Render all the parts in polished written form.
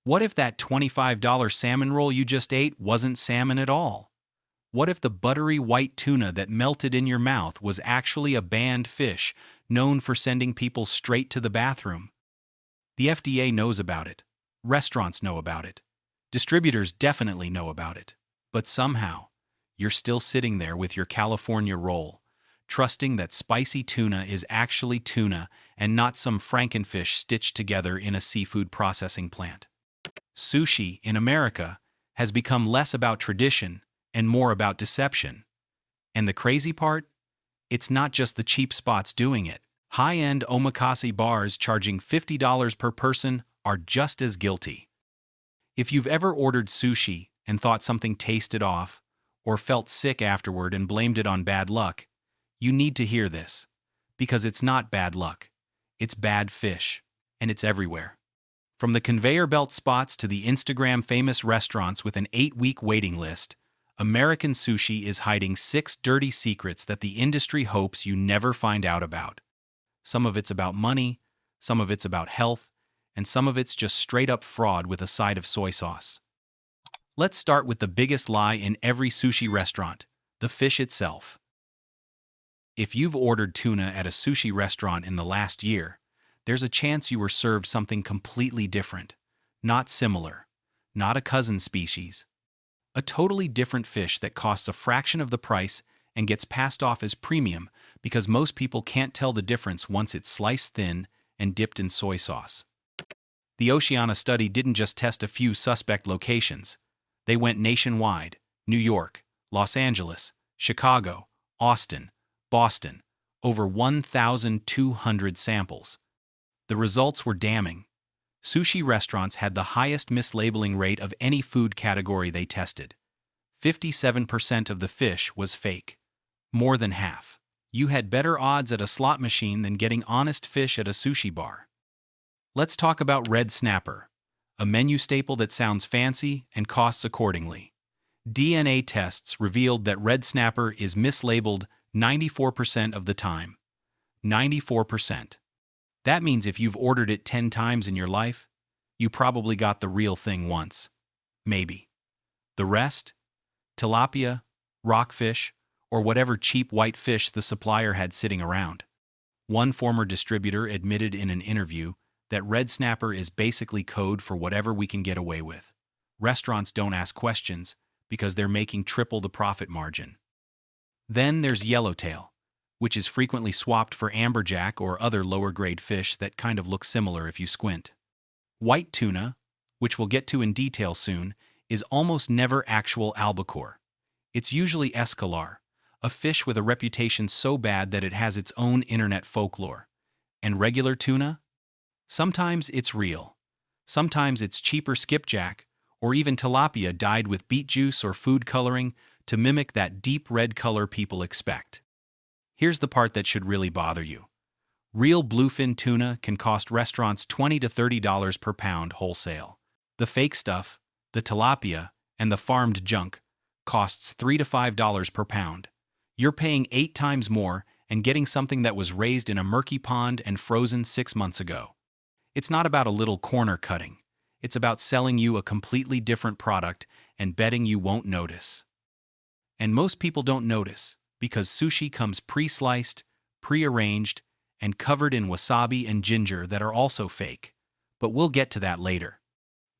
What if that $25 salmon roll you just ate wasn't salmon at all? What if the buttery white tuna that melted in your mouth was actually a banned fish known for sending people straight to the bathroom? The FDA knows about it. Restaurants know about it. Distributors definitely know about it. But somehow, you're still sitting there with your California roll, trusting that spicy tuna is actually tuna and not some Frankenfish stitched together in a seafood processing plant. Sushi, in America, has become less about tradition and more about deception. And the crazy part? It's not just the cheap spots doing it. High-end omakase bars charging $50 per person are just as guilty. If you've ever ordered sushi and thought something tasted off, or felt sick afterward and blamed it on bad luck, you need to hear this. Because it's not bad luck. It's bad fish. And it's everywhere. From the conveyor belt spots to the Instagram-famous restaurants with an 8-week waiting list, American sushi is hiding 6 dirty secrets that the industry hopes you never find out about. Some of it's about money, some of it's about health, and some of it's just straight-up fraud with a side of soy sauce. Let's start with the biggest lie in every sushi restaurant, the fish itself. If you've ordered tuna at a sushi restaurant in the last year, there's a chance you were served something completely different, not similar, not a cousin species. A totally different fish that costs a fraction of the price and gets passed off as premium because most people can't tell the difference once it's sliced thin and dipped in soy sauce. The Oceana study didn't just test a few suspect locations. They went nationwide: New York, Los Angeles, Chicago, Austin, Boston, over 1,200 samples. The results were damning. Sushi restaurants had the highest mislabeling rate of any food category they tested. 57% of the fish was fake. More than half. You had better odds at a slot machine than getting honest fish at a sushi bar. Let's talk about red snapper, a menu staple that sounds fancy and costs accordingly. DNA tests revealed that red snapper is mislabeled 94% of the time. 94%. That means if you've ordered it 10 times in your life, you probably got the real thing once. Maybe. The rest? Tilapia, rockfish, or whatever cheap white fish the supplier had sitting around. One former distributor admitted in an interview that red snapper is basically code for whatever we can get away with. Restaurants don't ask questions because they're making triple the profit margin. Then there's yellowtail, which is frequently swapped for amberjack or other lower-grade fish that kind of look similar if you squint. White tuna, which we'll get to in detail soon, is almost never actual albacore. It's usually escalar, a fish with a reputation so bad that it has its own internet folklore. And regular tuna? Sometimes it's real. Sometimes it's cheaper skipjack, or even tilapia dyed with beet juice or food coloring to mimic that deep red color people expect. Here's the part that should really bother you. Real bluefin tuna can cost restaurants $20 to $30 per pound wholesale. The fake stuff, the tilapia, and the farmed junk, costs $3 to $5 per pound. You're paying 8 times more and getting something that was raised in a murky pond and frozen 6 months ago. It's not about a little corner cutting. It's about selling you a completely different product and betting you won't notice. And most people don't notice, because sushi comes pre-sliced, pre-arranged, and covered in wasabi and ginger that are also fake. But we'll get to that later.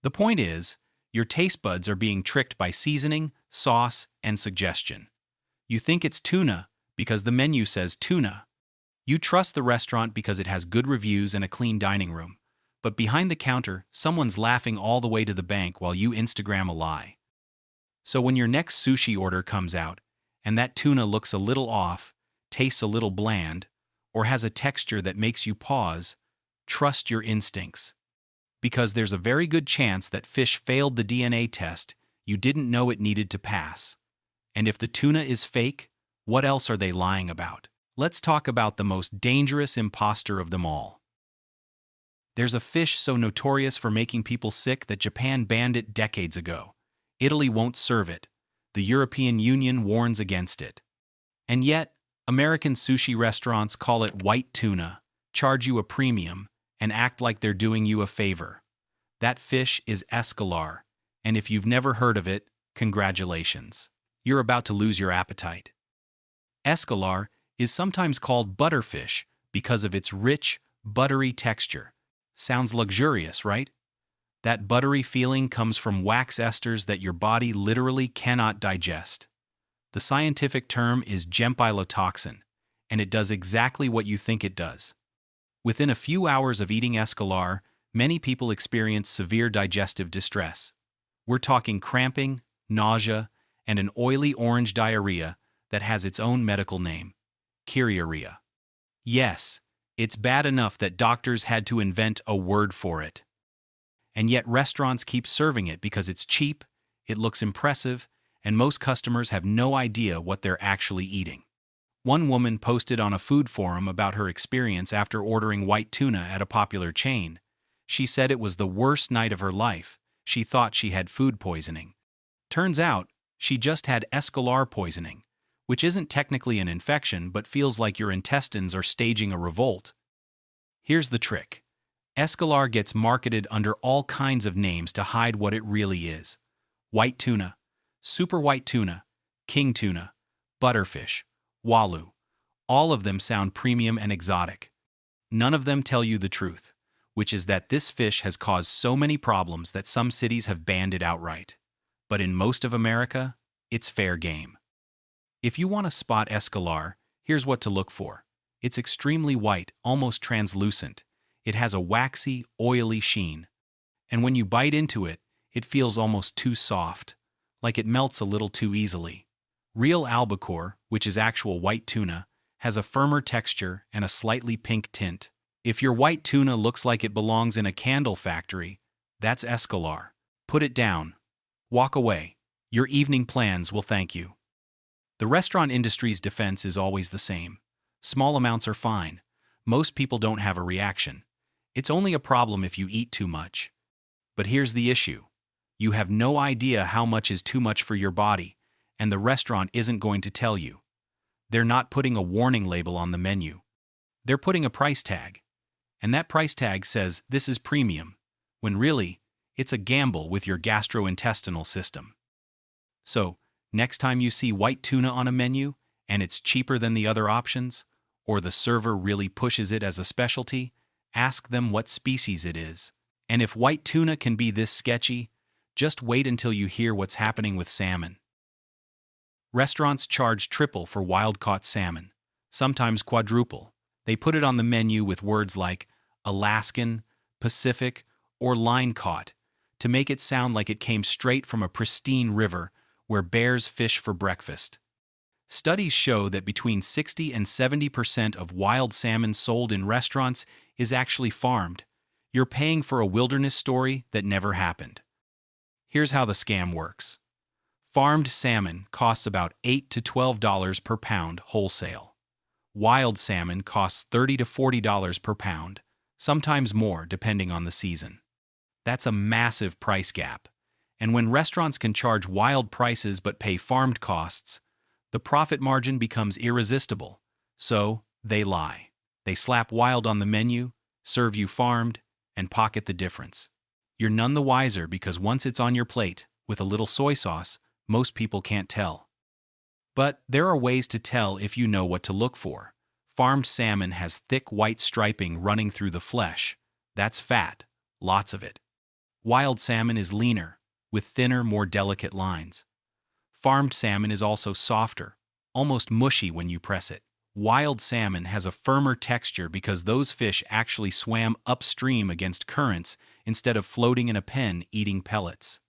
The point is, your taste buds are being tricked by seasoning, sauce, and suggestion. You think it's tuna because the menu says tuna. You trust the restaurant because it has good reviews and a clean dining room. But behind the counter, someone's laughing all the way to the bank while you Instagram a lie. So when your next sushi order comes out, and that tuna looks a little off, tastes a little bland, or has a texture that makes you pause, trust your instincts. Because there's a very good chance that fish failed the DNA test you didn't know it needed to pass. And if the tuna is fake, what else are they lying about? Let's talk about the most dangerous imposter of them all. There's a fish so notorious for making people sick that Japan banned it decades ago. Italy won't serve it. The European Union warns against it. And yet, American sushi restaurants call it white tuna, charge you a premium, and act like they're doing you a favor. That fish is escalar, and if you've never heard of it, congratulations. You're about to lose your appetite. Escalar is sometimes called butterfish because of its rich, buttery texture. Sounds luxurious, right? That buttery feeling comes from wax esters that your body literally cannot digest. The scientific term is gempilotoxin, and it does exactly what you think it does. Within a few hours of eating escalar, many people experience severe digestive distress. We're talking cramping, nausea, and an oily orange diarrhea that has its own medical name, chyriorrhea. Yes, it's bad enough that doctors had to invent a word for it. And yet restaurants keep serving it because it's cheap, it looks impressive, and most customers have no idea what they're actually eating. One woman posted on a food forum about her experience after ordering white tuna at a popular chain. She said it was the worst night of her life. She thought she had food poisoning. Turns out, she just had escalar poisoning, which isn't technically an infection but feels like your intestines are staging a revolt. Here's the trick. Escalar gets marketed under all kinds of names to hide what it really is. White tuna, super white tuna, king tuna, butterfish, walu. All of them sound premium and exotic. None of them tell you the truth, which is that this fish has caused so many problems that some cities have banned it outright. But in most of America, it's fair game. If you want to spot escalar, here's what to look for. It's extremely white, almost translucent. It has a waxy, oily sheen. And when you bite into it, it feels almost too soft, like it melts a little too easily. Real albacore, which is actual white tuna, has a firmer texture and a slightly pink tint. If your white tuna looks like it belongs in a candle factory, that's escalar. Put it down. Walk away. Your evening plans will thank you. The restaurant industry's defense is always the same. Small amounts are fine. Most people don't have a reaction. It's only a problem if you eat too much. But here's the issue. You have no idea how much is too much for your body, and the restaurant isn't going to tell you. They're not putting a warning label on the menu. They're putting a price tag. And that price tag says this is premium, when really, it's a gamble with your gastrointestinal system. So, next time you see white tuna on a menu, and it's cheaper than the other options, or the server really pushes it as a specialty, ask them what species it is. And if white tuna can be this sketchy, just wait until you hear what's happening with salmon. Restaurants charge triple for wild-caught salmon, sometimes quadruple. They put it on the menu with words like Alaskan, Pacific, or line-caught to make it sound like it came straight from a pristine river where bears fish for breakfast. Studies show that between 60 and 70% of wild salmon sold in restaurants is actually farmed. You're paying for a wilderness story that never happened. Here's how the scam works. Farmed salmon costs about $8 to $12 per pound wholesale. Wild salmon costs $30 to $40 per pound, sometimes more depending on the season. That's a massive price gap. And when restaurants can charge wild prices but pay farmed costs, the profit margin becomes irresistible. So, they lie. They slap wild on the menu, serve you farmed, and pocket the difference. You're none the wiser because once it's on your plate, with a little soy sauce, most people can't tell. But there are ways to tell if you know what to look for. Farmed salmon has thick white striping running through the flesh. That's fat, lots of it. Wild salmon is leaner, with thinner, more delicate lines. Farmed salmon is also softer, almost mushy when you press it. Wild salmon has a firmer texture because those fish actually swam upstream against currents instead of floating in a pen eating pellets.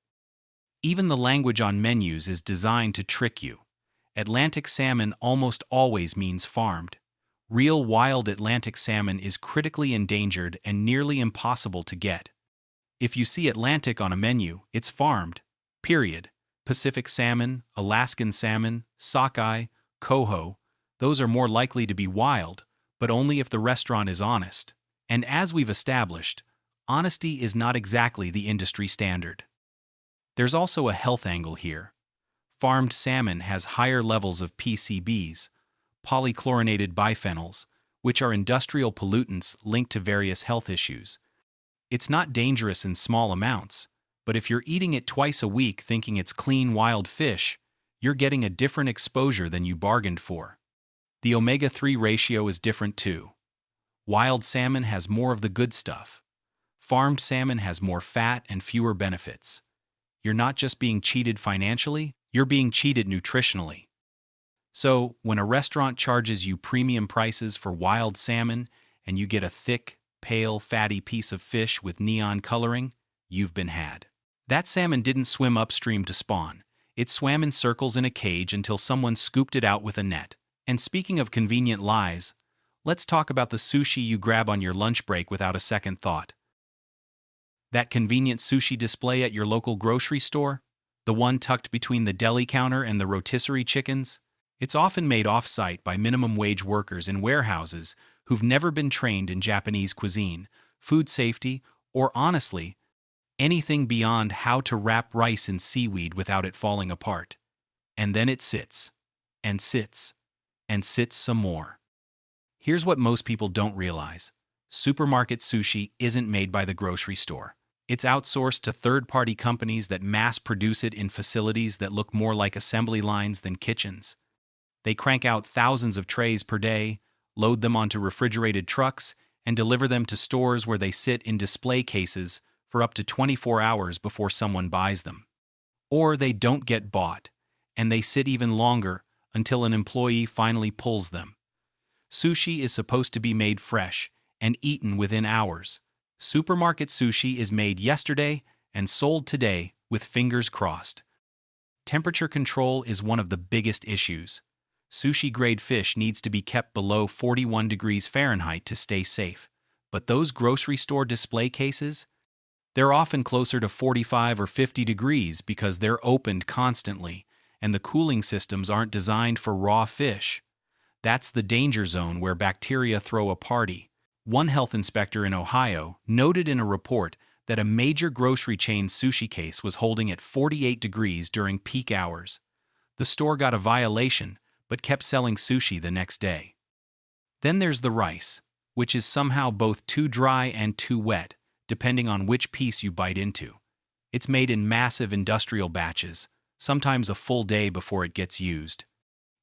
Even the language on menus is designed to trick you. Atlantic salmon almost always means farmed. Real wild Atlantic salmon is critically endangered and nearly impossible to get. If you see Atlantic on a menu, it's farmed. Period. Pacific salmon, Alaskan salmon, sockeye, coho, those are more likely to be wild, but only if the restaurant is honest. And as we've established, honesty is not exactly the industry standard. There's also a health angle here. Farmed salmon has higher levels of PCBs, polychlorinated biphenyls, which are industrial pollutants linked to various health issues. It's not dangerous in small amounts, but if you're eating it twice a week thinking it's clean wild fish, you're getting a different exposure than you bargained for. The omega-3 ratio is different too. Wild salmon has more of the good stuff. Farmed salmon has more fat and fewer benefits. You're not just being cheated financially, you're being cheated nutritionally. So, when a restaurant charges you premium prices for wild salmon and you get a thick, pale, fatty piece of fish with neon coloring, you've been had. That salmon didn't swim upstream to spawn. It swam in circles in a cage until someone scooped it out with a net. And speaking of convenient lies, let's talk about the sushi you grab on your lunch break without a second thought. That convenient sushi display at your local grocery store? The one tucked between the deli counter and the rotisserie chickens? It's often made off-site by minimum wage workers in warehouses who've never been trained in Japanese cuisine, food safety, or honestly, anything beyond how to wrap rice in seaweed without it falling apart. And then it sits, and sits, and sits some more. Here's what most people don't realize. Supermarket sushi isn't made by the grocery store. It's outsourced to third-party companies that mass-produce it in facilities that look more like assembly lines than kitchens. They crank out thousands of trays per day, load them onto refrigerated trucks, and deliver them to stores where they sit in display cases for up to 24 hours before someone buys them. Or they don't get bought, and they sit even longer until an employee finally pulls them. Sushi is supposed to be made fresh and eaten within hours. Supermarket sushi is made yesterday and sold today with fingers crossed. Temperature control is one of the biggest issues. Sushi-grade fish needs to be kept below 41 degrees Fahrenheit to stay safe. But those grocery store display cases? They're often closer to 45 or 50 degrees because they're opened constantly, and the cooling systems aren't designed for raw fish. That's the danger zone where bacteria throw a party. One health inspector in Ohio noted in a report that a major grocery chain's sushi case was holding at 48 degrees during peak hours. The store got a violation, but kept selling sushi the next day. Then there's the rice, which is somehow both too dry and too wet, depending on which piece you bite into. It's made in massive industrial batches, sometimes a full day before it gets used.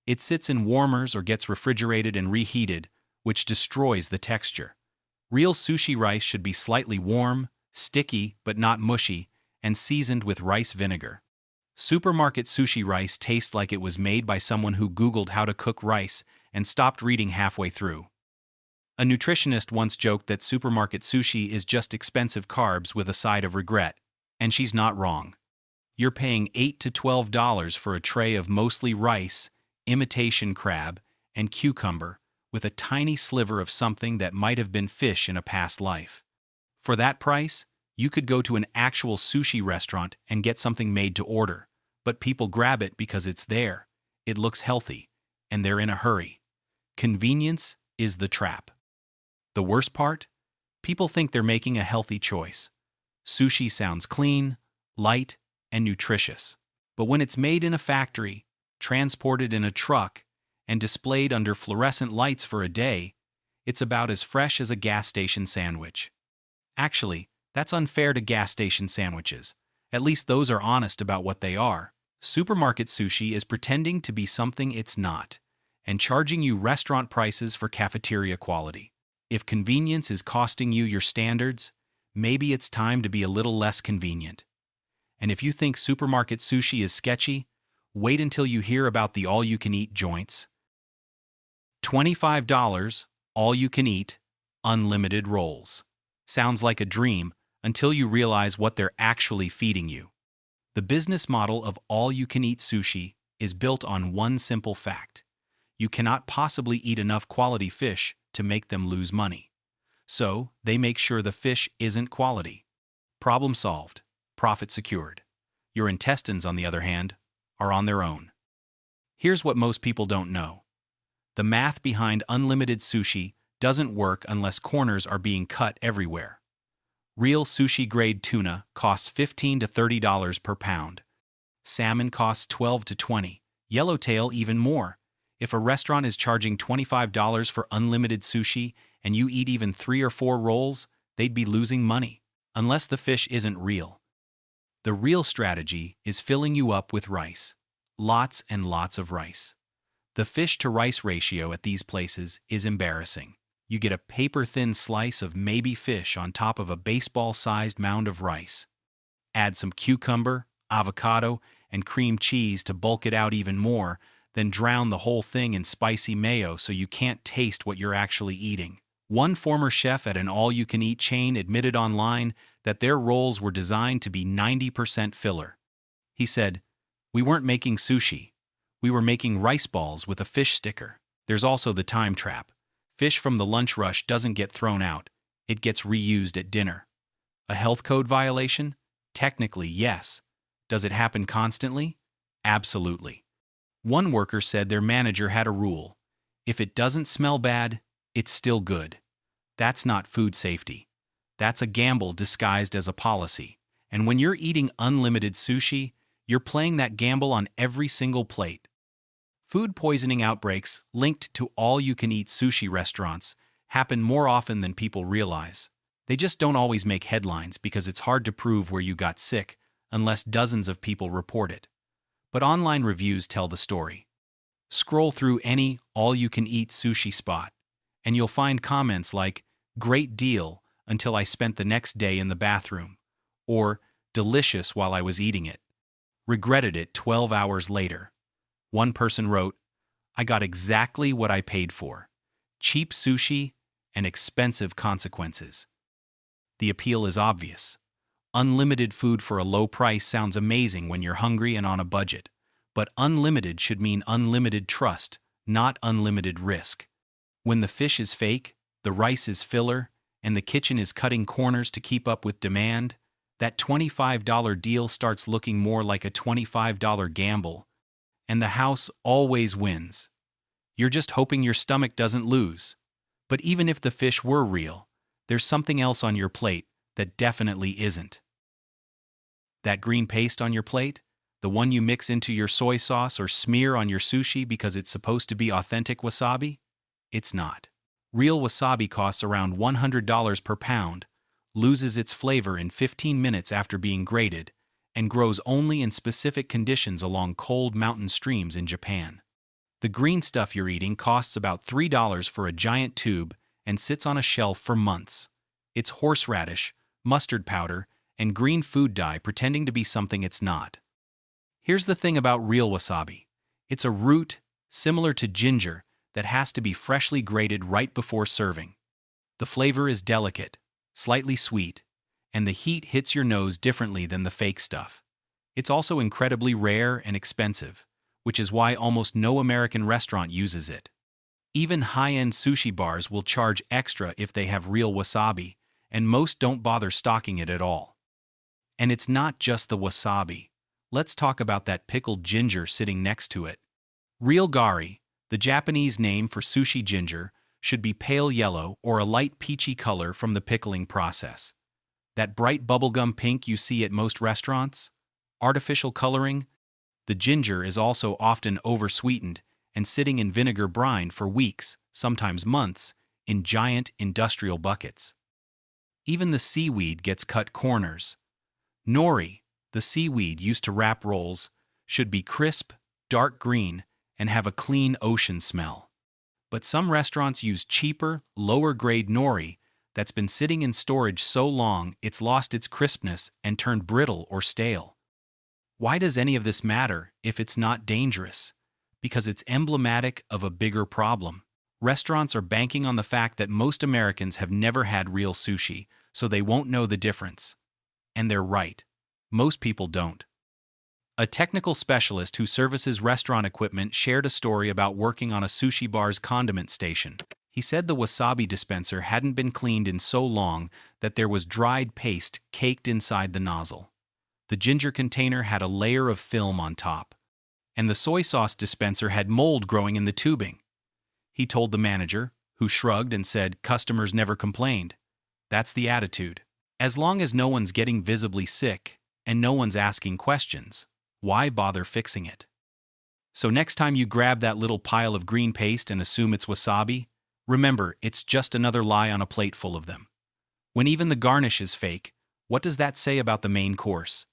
It sits in warmers or gets refrigerated and reheated, which destroys the texture. Real sushi rice should be slightly warm, sticky but not mushy, and seasoned with rice vinegar. Supermarket sushi rice tastes like it was made by someone who Googled how to cook rice and stopped reading halfway through. A nutritionist once joked that supermarket sushi is just expensive carbs with a side of regret, and she's not wrong. You're paying $8 to $12 for a tray of mostly rice, imitation crab, and cucumber, with a tiny sliver of something that might have been fish in a past life. For that price, you could go to an actual sushi restaurant and get something made to order, but people grab it because it's there, it looks healthy, and they're in a hurry. Convenience is the trap. The worst part? People think they're making a healthy choice. Sushi sounds clean, light, and nutritious. But when it's made in a factory, transported in a truck, and displayed under fluorescent lights for a day, it's about as fresh as a gas station sandwich. Actually, that's unfair to gas station sandwiches. At least those are honest about what they are. Supermarket sushi is pretending to be something it's not, and charging you restaurant prices for cafeteria quality. If convenience is costing you your standards, maybe it's time to be a little less convenient. And if you think supermarket sushi is sketchy, wait until you hear about the all-you-can-eat joints. $25, all-you-can-eat, unlimited rolls. Sounds like a dream until you realize what they're actually feeding you. The business model of all-you-can-eat sushi is built on one simple fact. You cannot possibly eat enough quality fish to make them lose money. So, they make sure the fish isn't quality. Problem solved. Profit secured. Your intestines, on the other hand, are on their own. Here's what most people don't know. The math behind unlimited sushi doesn't work unless corners are being cut everywhere. Real sushi-grade tuna costs $15 to $30 per pound. Salmon costs $12 to $20. Yellowtail even more. If a restaurant is charging $25 for unlimited sushi and you eat even 3 or 4 rolls, they'd be losing money. unless the fish isn't real. The real strategy is filling you up with rice. Lots and lots of rice. The fish-to-rice ratio at these places is embarrassing. You get a paper-thin slice of maybe fish on top of a baseball-sized mound of rice. Add some cucumber, avocado, and cream cheese to bulk it out even more, then drown the whole thing in spicy mayo so you can't taste what you're actually eating. One former chef at an all-you-can-eat chain admitted online that their rolls were designed to be 90% filler. He said, "We weren't making sushi. We were making rice balls with a fish sticker." There's also the time trap. Fish from the lunch rush doesn't get thrown out. It gets reused at dinner. A health code violation? Technically, yes. Does it happen constantly? Absolutely. One worker said their manager had a rule. If it doesn't smell bad, it's still good. That's not food safety. That's a gamble disguised as a policy. And when you're eating unlimited sushi, you're playing that gamble on every single plate. Food poisoning outbreaks linked to all-you-can-eat sushi restaurants happen more often than people realize. They just don't always make headlines because it's hard to prove where you got sick unless dozens of people report it. But online reviews tell the story. Scroll through any all-you-can-eat sushi spot, and you'll find comments like, "Great deal until I spent the next day in the bathroom," or "Delicious while I was eating it. Regretted it 12 hours later." One person wrote, "I got exactly what I paid for. Cheap sushi and expensive consequences." The appeal is obvious. Unlimited food for a low price sounds amazing when you're hungry and on a budget, but unlimited should mean unlimited trust, not unlimited risk. When the fish is fake, the rice is filler, and the kitchen is cutting corners to keep up with demand, that $25 deal starts looking more like a $25 gamble, and the house always wins. You're just hoping your stomach doesn't lose. But even if the fish were real, there's something else on your plate that definitely isn't. That green paste on your plate, the one you mix into your soy sauce or smear on your sushi because it's supposed to be authentic wasabi? It's not. Real wasabi costs around $100 per pound, loses its flavor in 15 minutes after being grated, and grows only in specific conditions along cold mountain streams in Japan. The green stuff you're eating costs about $3 for a giant tube and sits on a shelf for months. It's horseradish, mustard powder, and green food dye pretending to be something it's not. Here's the thing about real wasabi. It's a root, similar to ginger, that has to be freshly grated right before serving. The flavor is delicate, slightly sweet, and the heat hits your nose differently than the fake stuff. It's also incredibly rare and expensive, which is why almost no American restaurant uses it. Even high-end sushi bars will charge extra if they have real wasabi, and most don't bother stocking it at all. And it's not just the wasabi. Let's talk about that pickled ginger sitting next to it. Real gari, the Japanese name for sushi ginger, should be pale yellow or a light peachy color from the pickling process. That bright bubblegum pink you see at most restaurants? Artificial coloring? The ginger is also often oversweetened and sitting in vinegar brine for weeks, sometimes months, in giant industrial buckets. Even the seaweed gets cut corners. Nori, the seaweed used to wrap rolls, should be crisp, dark green, and have a clean ocean smell. But some restaurants use cheaper, lower-grade nori that's been sitting in storage so long it's lost its crispness and turned brittle or stale. Why does any of this matter if it's not dangerous? Because it's emblematic of a bigger problem. Restaurants are banking on the fact that most Americans have never had real sushi, so they won't know the difference. And they're right. Most people don't. A technical specialist who services restaurant equipment shared a story about working on a sushi bar's condiment station. He said the wasabi dispenser hadn't been cleaned in so long that there was dried paste caked inside the nozzle. The ginger container had a layer of film on top, and the soy sauce dispenser had mold growing in the tubing. He told the manager, who shrugged and said customers never complained. That's the attitude. As long as no one's getting visibly sick and no one's asking questions, why bother fixing it? So next time you grab that little pile of green paste and assume it's wasabi, remember it's just another lie on a plate full of them. When even the garnish is fake, What does that say about the main course?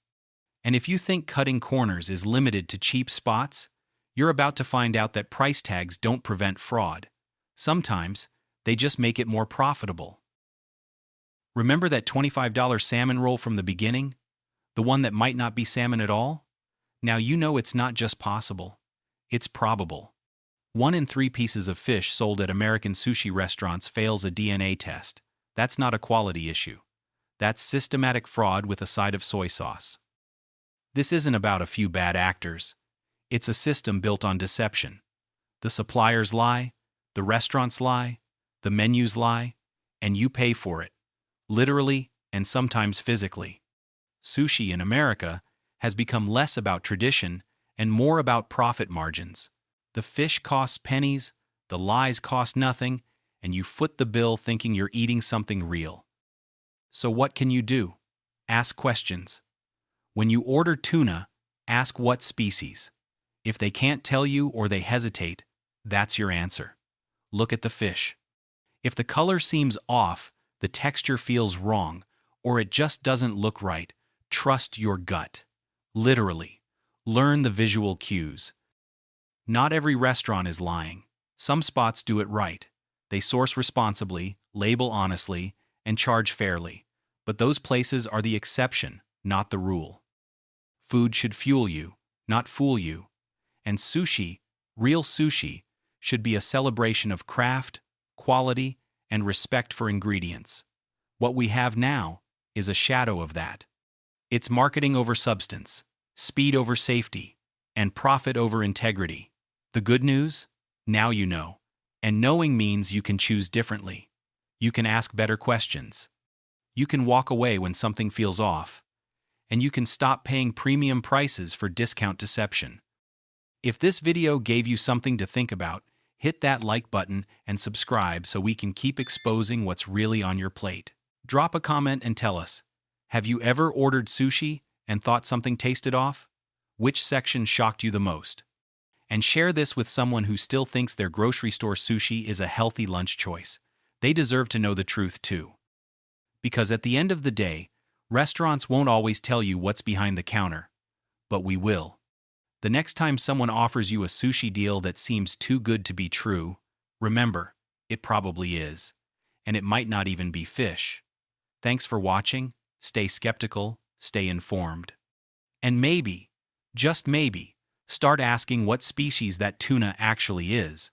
And if you think cutting corners is limited to cheap spots, you're about to find out that price tags don't prevent fraud. Sometimes, they just make it more profitable. Remember that $25 salmon roll from the beginning? The one that might not be salmon at all? Now you know it's not just possible. It's probable. 1 in 3 pieces of fish sold at American sushi restaurants fails a DNA test. That's not a quality issue. That's systematic fraud with a side of soy sauce. This isn't about a few bad actors. It's a system built on deception. The suppliers lie, the restaurants lie, the menus lie, and you pay for it, literally and sometimes physically. Sushi in America has become less about tradition and more about profit margins. The fish costs pennies, the lies cost nothing, and you foot the bill thinking you're eating something real. So what can you do? Ask questions. When you order tuna, ask what species. If they can't tell you or they hesitate, that's your answer. Look at the fish. If the color seems off, the texture feels wrong, or it just doesn't look right, trust your gut. Literally. Learn the visual cues. Not every restaurant is lying. Some spots do it right. They source responsibly, label honestly, and charge fairly. But those places are the exception, not the rule. Food should fuel you, not fool you. And sushi, real sushi, should be a celebration of craft, quality, and respect for ingredients. What we have now is a shadow of that. It's marketing over substance, speed over safety, and profit over integrity. The good news? Now you know. And knowing means you can choose differently. You can ask better questions. You can walk away when something feels off. And you can stop paying premium prices for discount deception. If this video gave you something to think about, hit that like button and subscribe so we can keep exposing what's really on your plate. Drop a comment and tell us, have you ever ordered sushi and thought something tasted off? Which section shocked you the most? And share this with someone who still thinks their grocery store sushi is a healthy lunch choice. They deserve to know the truth too. Because at the end of the day, restaurants won't always tell you what's behind the counter, but we will. The next time someone offers you a sushi deal that seems too good to be true, remember, it probably is. And it might not even be fish. Thanks for watching. Stay skeptical, stay informed. And maybe, just maybe, start asking what species that tuna actually is.